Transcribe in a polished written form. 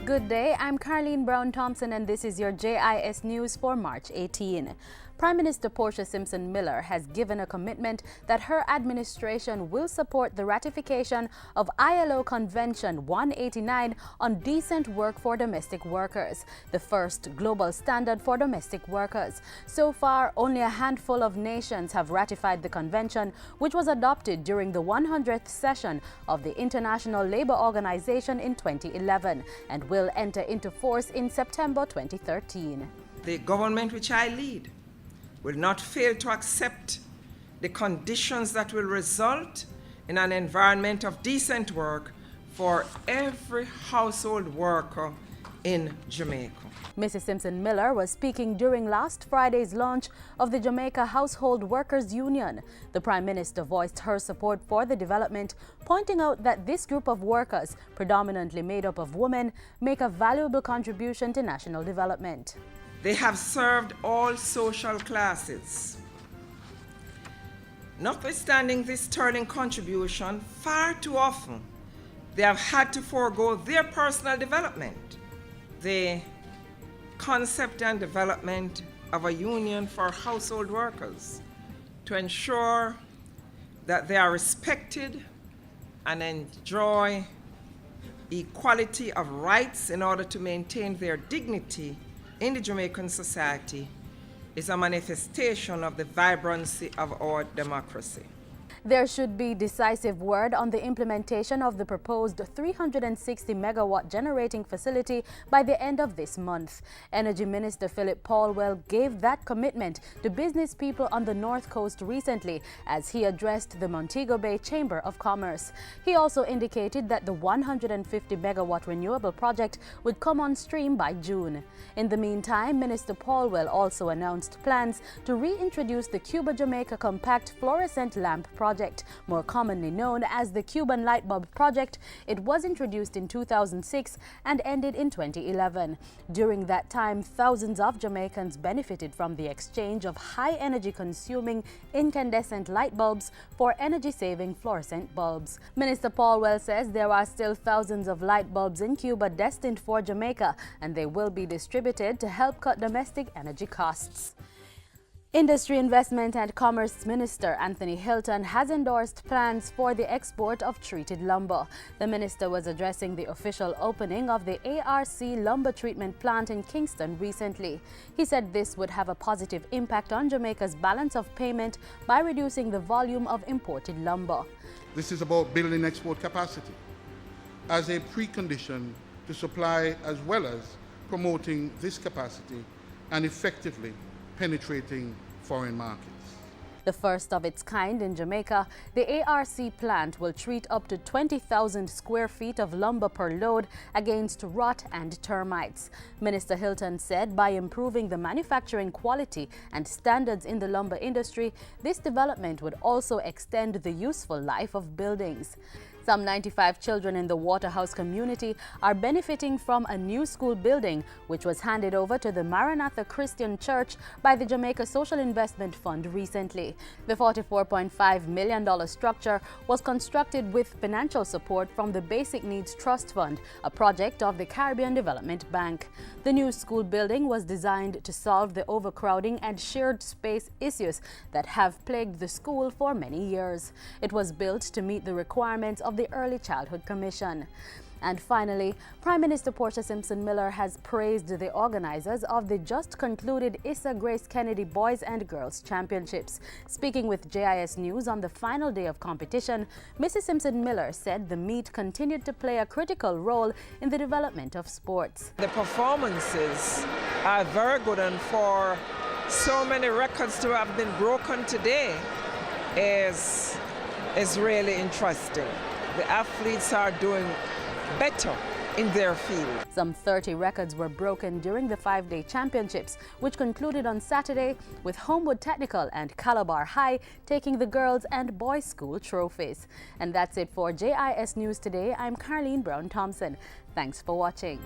Good day, I'm Carleen Brown Thompson and this is your JIS News for March 18. Prime Minister Portia Simpson Miller has given a commitment that her administration will support the ratification of ILO Convention 189 on decent work for domestic workers, the first global standard for domestic workers. So far, only a handful of nations have ratified the convention, which was adopted during the 100th session of the International Labour Organization in 2011 and will enter into force in September 2013. The government which I lead will not fail to accept the conditions that will result in an environment of decent work for every household worker in Jamaica. Mrs. Simpson Miller was speaking during last Friday's launch of the Jamaica Household Workers Union. The Prime Minister voiced her support for the development, pointing out that this group of workers, predominantly made up of women, make a valuable contribution to national development. They have served all social classes. Notwithstanding this sterling contribution, far too often they have had to forego their personal development. The concept and development of a union for household workers to ensure that they are respected and enjoy equality of rights in order to maintain their dignity in the Jamaican society is a manifestation of the vibrancy of our democracy. There should be decisive word on the implementation of the proposed 360-megawatt generating facility by the end of this month. Energy Minister Philip Paulwell gave that commitment to business people on the North Coast recently as he addressed the Montego Bay Chamber of Commerce. He also indicated that the 150-megawatt renewable project would come on stream by June. In the meantime, Minister Paulwell also announced plans to reintroduce the Cuba Jamaica Compact Fluorescent Lamp Project, more commonly known as the Cuban Light Bulb Project. It was introduced in 2006 and ended in 2011. During that time, thousands of Jamaicans benefited from the exchange of high-energy consuming incandescent light bulbs for energy-saving fluorescent bulbs. Minister Paulwell says there are still thousands of light bulbs in Cuba destined for Jamaica, and they will be distributed to help cut domestic energy costs. Industry, Investment and Commerce Minister Anthony Hilton has endorsed plans for the export of treated lumber. The minister was addressing the official opening of the ARC lumber treatment plant in Kingston recently. He said this would have a positive impact on Jamaica's balance of payment by reducing the volume of imported lumber. This is about building export capacity as a precondition to supply as well as promoting this capacity and effectively penetrating foreign markets. The first of its kind in Jamaica, the ARC plant will treat up to 20,000 square feet of lumber per load against rot and termites. Minister Hilton said by improving the manufacturing quality and standards in the lumber industry, this development would also extend the useful life of buildings. Some 95 children in the Waterhouse community are benefiting from a new school building, which was handed over to the Maranatha Christian Church by the Jamaica Social Investment Fund recently. The $44.5 million structure was constructed with financial support from the Basic Needs Trust Fund, a project of the Caribbean Development Bank. The new school building was designed to solve the overcrowding and shared space issues that have plagued the school for many years. It was built to meet the requirements of the Early Childhood Commission. And finally, Prime Minister Portia Simpson Miller has praised the organizers of the just concluded Issa Grace Kennedy Boys and Girls Championships. Speaking with JIS News on the final day of competition, Mrs. Simpson Miller said the meet continued to play a critical role in the development of sports. The performances are very good, and for so many records to have been broken today is really interesting. The athletes are doing better in their field. Some 30 records were broken during the 5-day championships, which concluded on Saturday with Homewood Technical and Calabar High taking the girls' and boys' school trophies. And that's it for JIS News today. I'm Carleen Brown Thompson. Thanks for watching.